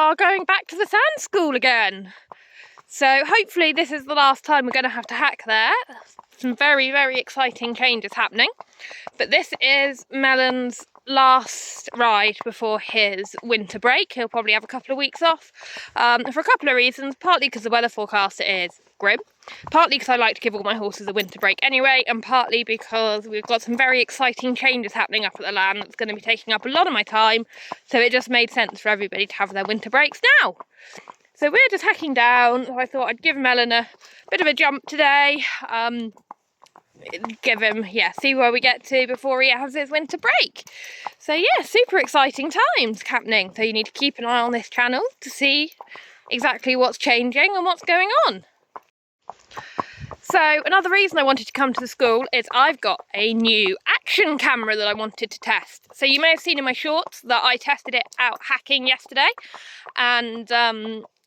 are going back to the sand school again. So hopefully this is the last time we're going to have to hack there. Some very, very exciting changes happening. But this is Melon's last ride before his winter break. He'll probably have a couple of weeks off for a couple of reasons. Partly because the weather forecast is grim. Partly because I like to give all my horses a winter break anyway, and partly because we've got some very exciting changes happening up at the land that's going to be taking up a lot of my time. So it just made sense for everybody to have their winter breaks now. So we're just hacking down. So I thought I'd give Melon a bit of a jump today. Give him, see where we get to before he has his winter break. So yeah, super exciting times happening. So you need to keep an eye on this channel to see exactly what's changing and what's going on. So another reason I wanted to come to the school is I've got a new action camera that I wanted to test. So you may have seen in my shorts that I tested it out hacking yesterday, and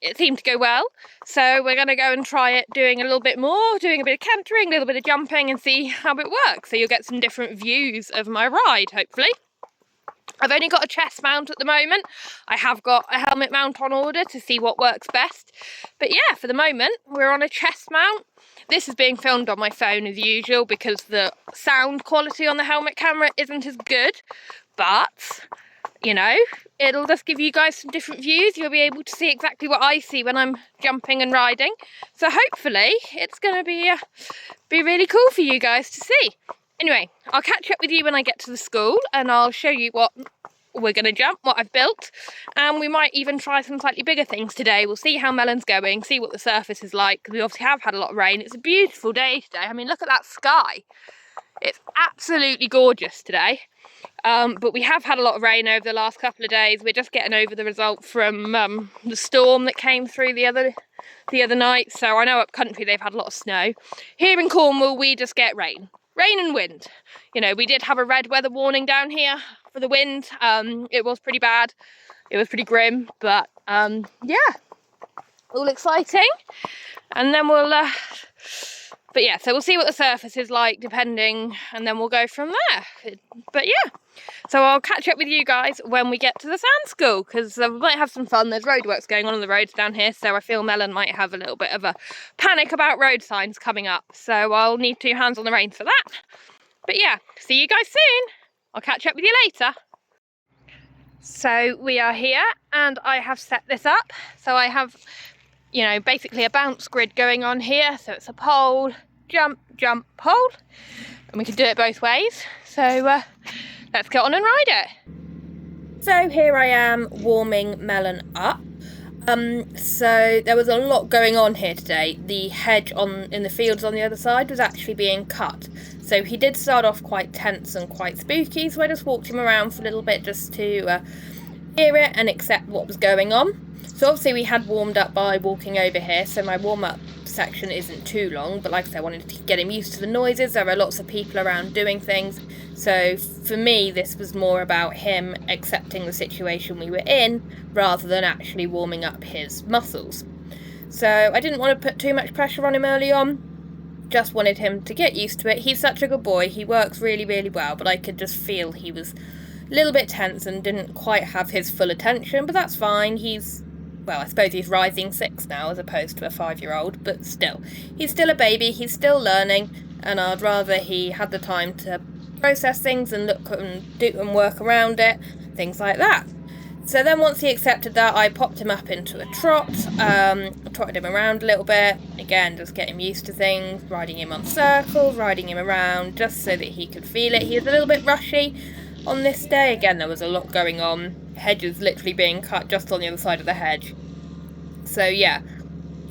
it seemed to go well. So we're going to go and try it doing a little bit more, doing a bit of cantering, a little bit of jumping, and see how it works. So you'll get some different views of my ride, hopefully. I've only got a chest mount at the moment. I have got a helmet mount on order to see what works best. But yeah, for the moment, we're on a chest mount. This is being filmed on my phone as usual because the sound quality on the helmet camera isn't as good. But, you know, it'll just give you guys some different views. You'll be able to see exactly what I see when I'm jumping and riding. So hopefully it's going to be really cool for you guys to see. Anyway, I'll catch up with you when I get to the school and I'll show you what we're going to jump, what I've built. And we might even try some slightly bigger things today. We'll see how Melon's going, see what the surface is like. We obviously have had a lot of rain. It's a beautiful day today. I mean, look at that sky. It's absolutely gorgeous today. But we have had a lot of rain over the last couple of days. We're just getting over the result from the storm that came through the other night. So I know up country they've had a lot of snow. Here in Cornwall, we just get rain. Rain and wind. You know, we did have a red weather warning down here for the wind. It was pretty bad. It was pretty grim, but yeah, all exciting. And then but yeah, so we'll see what the surface is like depending, and then we'll go from there. But yeah, so I'll catch up with you guys when we get to the sand school, because we might have some fun. There's roadworks going on the roads down here, so I feel Melon might have a little bit of a panic about road signs coming up. So I'll need 2 hands on the reins for that. But yeah, see you guys soon. I'll catch up with you later. So we are here and I have set this up. So I have, you know, basically a bounce grid going on here. So it's a pole, jump, jump, pole. And we can do it both ways. So let's get on and ride it. So here I am warming Melon up. So there was a lot going on here today. The hedge in the fields on the other side was actually being cut. So he did start off quite tense and quite spooky. So I just walked him around for a little bit just to hear it and accept what was going on. So obviously we had warmed up by walking over here, so my warm-up section isn't too long, but like I said, I wanted to get him used to the noises. There are lots of people around doing things, so for me this was more about him accepting the situation we were in rather than actually warming up his muscles. So I didn't want to put too much pressure on him early on, just wanted him to get used to it. He's such a good boy, he works really, really well, but I could just feel he was a little bit tense and didn't quite have his full attention, but that's fine. Well, I suppose he's rising 6 now as opposed to a 5-year-old, but still, he's still a baby, he's still learning, and I'd rather he had the time to process things and look and do and work around it, things like that. So then once he accepted that, I popped him up into a trot, trotted him around a little bit, again, just get him used to things, riding him on circles, riding him around, just so that he could feel it. He was a little bit rushy on this day. Again, there was a lot going on. Hedges literally being cut just on the other side of the hedge. So yeah,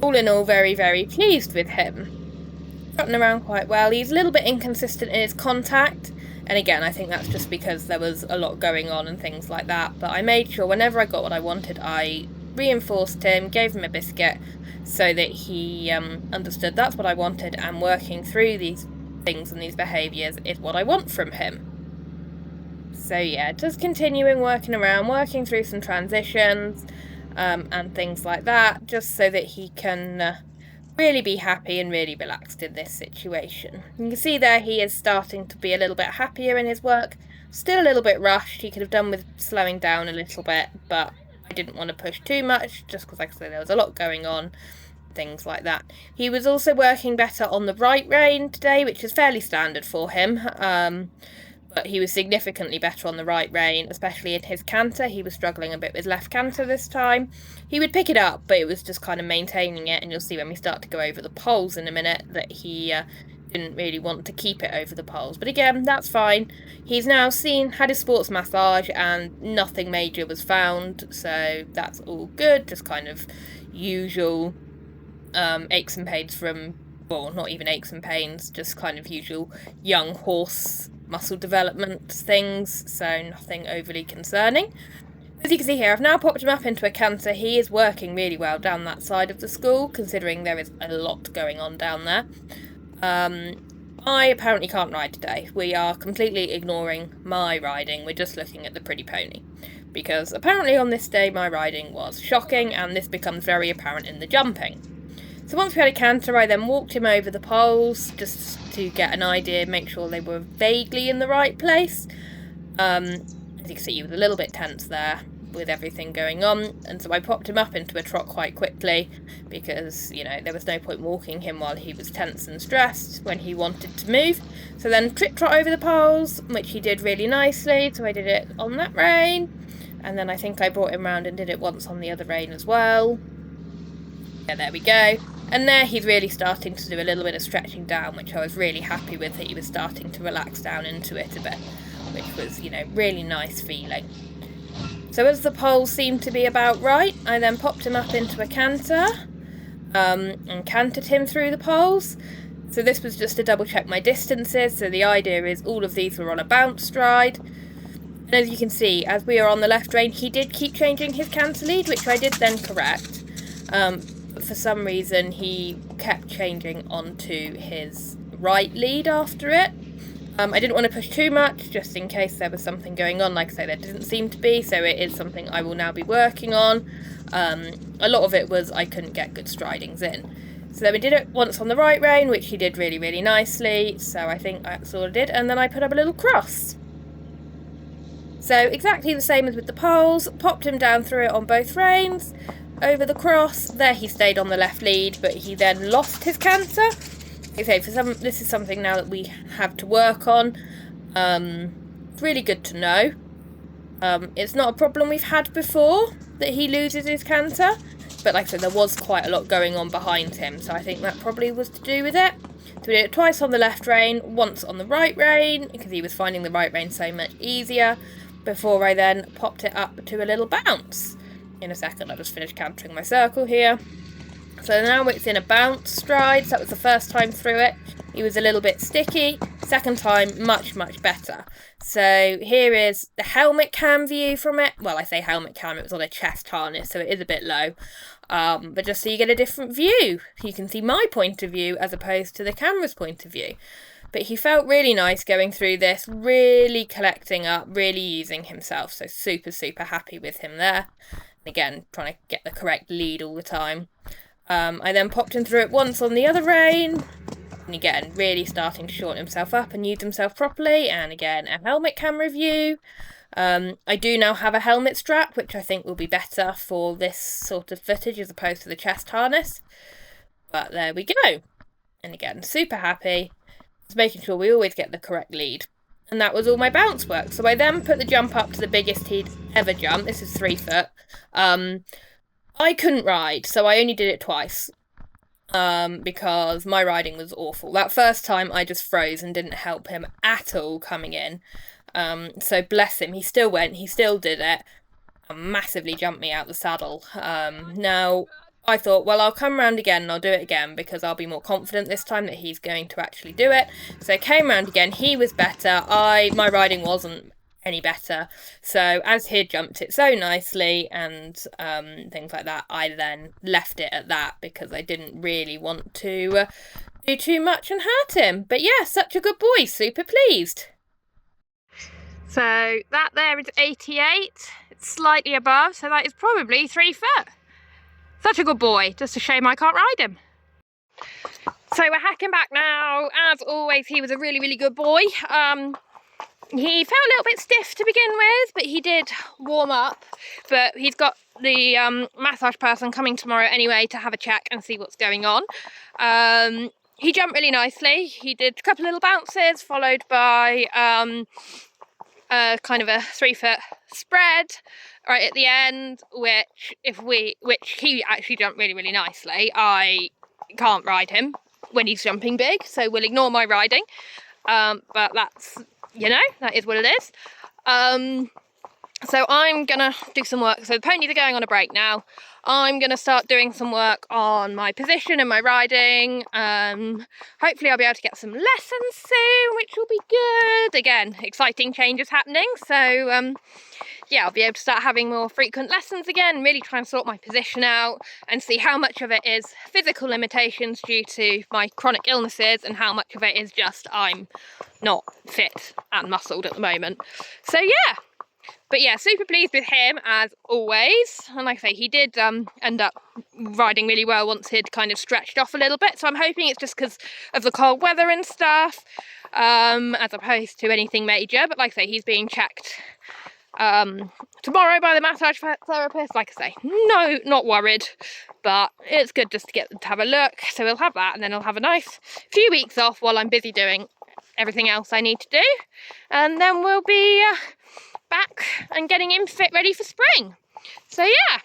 all in all, very, very pleased with him. Trotting around quite well. He's a little bit inconsistent in his contact. And again, I think that's just because there was a lot going on and things like that. But I made sure whenever I got what I wanted, I reinforced him, gave him a biscuit so that he understood that's what I wanted, and working through these things and these behaviours is what I want from him. So yeah, just continuing working around, working through some transitions and things like that, just so that he can really be happy and really relaxed in this situation. You can see there he is starting to be a little bit happier in his work. Still a little bit rushed, he could have done with slowing down a little bit, but I didn't want to push too much, just because, like I said, there was a lot going on, things like that. He was also working better on the right rein today, which is fairly standard for him. But he was significantly better on the right rein, especially in his canter. He was struggling a bit with left canter this time. He would pick it up, but it was just kind of maintaining it, and you'll see when we start to go over the poles in a minute that he didn't really want to keep it over the poles. But again, that's fine. He's now had his sports massage and nothing major was found, so that's all good. Just kind of usual aches and pains from, well, not even aches and pains, just kind of usual young horse muscle development things, so nothing overly concerning. As you can see here, I've now popped him up into a canter. He is working really well down that side of the school, considering there is a lot going on down there. I apparently can't ride today. We are completely ignoring my riding. We're just looking at the pretty pony. Because apparently on this day my riding was shocking, and this becomes very apparent in the jumping. So once we had a canter, I then walked him over the poles just to get an idea, make sure they were vaguely in the right place. As you can see, he was a little bit tense there with everything going on, and so I popped him up into a trot quite quickly because, you know, there was no point walking him while he was tense and stressed when he wanted to move. So then trot over the poles, which he did really nicely, so I did it on that rein, and then I think I brought him round and did it once on the other rein as well. Yeah, there we go. And there he's really starting to do a little bit of stretching down, which I was really happy with, that he was starting to relax down into it a bit, which was, you know, really nice feeling. So as the poles seemed to be about right, I then popped him up into a canter and cantered him through the poles. So this was just to double check my distances, so the idea is all of these were on a bounce stride. And as you can see, as we are on the left rein, he did keep changing his canter lead, which I did then correct. But for some reason he kept changing onto his right lead after it. I didn't want to push too much, just in case there was something going on. Like I say, there didn't seem to be, so it is something I will now be working on. A lot of it was I couldn't get good stridings in. So then we did it once on the right rein, which he did really, really nicely, so I think that's all I did, and then I put up a little cross. So exactly the same as with the poles, popped him down through it on both reins, over the cross. There he stayed on the left lead, but he then lost his canter. Okay, this is something now that we have to work on. It's really good to know. It's not a problem we've had before, that he loses his canter, but like I said, there was quite a lot going on behind him, so I think that probably was to do with it. So we did it twice on the left rein, once on the right rein, because he was finding the right rein so much easier, before I then popped it up to a little bounce. In a second, I'll just finish cantering my circle here. So now it's in a bounce stride, so that was the first time through it. He was a little bit sticky. Second time, much, much better. So here is the helmet cam view from it. Well, I say helmet cam, it was on a chest harness, so it is a bit low. But just so you get a different view. You can see my point of view as opposed to the camera's point of view. But he felt really nice going through this, really collecting up, really using himself. So super, super happy with him there. Again, trying to get the correct lead all the time. I then popped him through it once on the other rein, and again, really starting to shorten himself up and use himself properly, and again, a helmet camera view. I do now have a helmet strap, which I think will be better for this sort of footage as opposed to the chest harness. But there we go. And again, super happy. Just making sure we always get the correct lead. And that was all my bounce work. So I then put the jump up to the biggest he'd ever jumped. This is 3 foot. I couldn't ride, so I only did it twice. Because my riding was awful. That first time I just froze and didn't help him at all coming in. So bless him, he still went, he still did it. And massively jumped me out the saddle. Now, I thought, well, I'll come round again and I'll do it again because I'll be more confident this time that he's going to actually do it. So I came round again, he was better, my riding wasn't any better. So as he had jumped it so nicely and things like that, I then left it at that because I didn't really want to do too much and hurt him. But yeah, such a good boy, super pleased. So that there is 88, it's slightly above, so that is probably 3 foot. Such a good boy, just a shame I can't ride him. So we're hacking back now. As always, he was a really, really good boy. he felt a little bit stiff to begin with, but he did warm up. But he's got the massage person coming tomorrow anyway to have a check and see what's going on. He jumped really nicely. He did a couple little bounces, followed by kind of a 3-foot spread right at the end, which he actually jumped really, really nicely. I can't ride him when he's jumping big, so we'll ignore my riding. But that's, you know, that is what it is. So I'm gonna do some work. So the ponies are going on a break now. I'm gonna start doing some work on my position and my riding. Hopefully I'll be able to get some lessons soon, which will be good. Again, exciting changes happening. So yeah, I'll be able to start having more frequent lessons again, really try and sort my position out and see how much of it is physical limitations due to my chronic illnesses and how much of it is just I'm not fit and muscled at the moment. So yeah. But yeah, super pleased with him as always. And like I say, he did end up riding really well once he'd kind of stretched off a little bit. So I'm hoping it's just because of the cold weather and stuff, as opposed to anything major. But like I say, he's being checked tomorrow by the massage therapist. Like I say, no, not worried, but it's good just to get them to have a look. So we'll have that, and then I'll have a nice few weeks off while I'm busy doing everything else I need to do. And then we'll be back and getting him fit ready for spring. So yeah,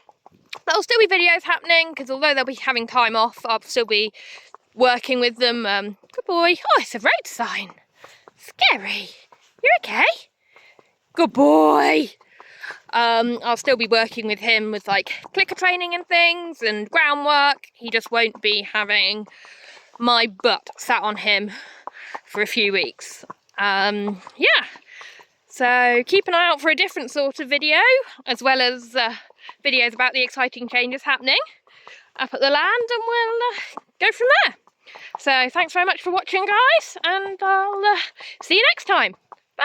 there'll still be videos happening because although they'll be having time off, I'll still be working with them. Good boy. Oh, it's a road sign. Scary. You're okay? Good boy. I'll still be working with him with like clicker training and things and groundwork. He just won't be having my butt sat on him for a few weeks. Yeah. So keep an eye out for a different sort of video, as well as videos about the exciting changes happening up at the land, and we'll go from there. So thanks very much for watching, guys, and I'll see you next time. Bye!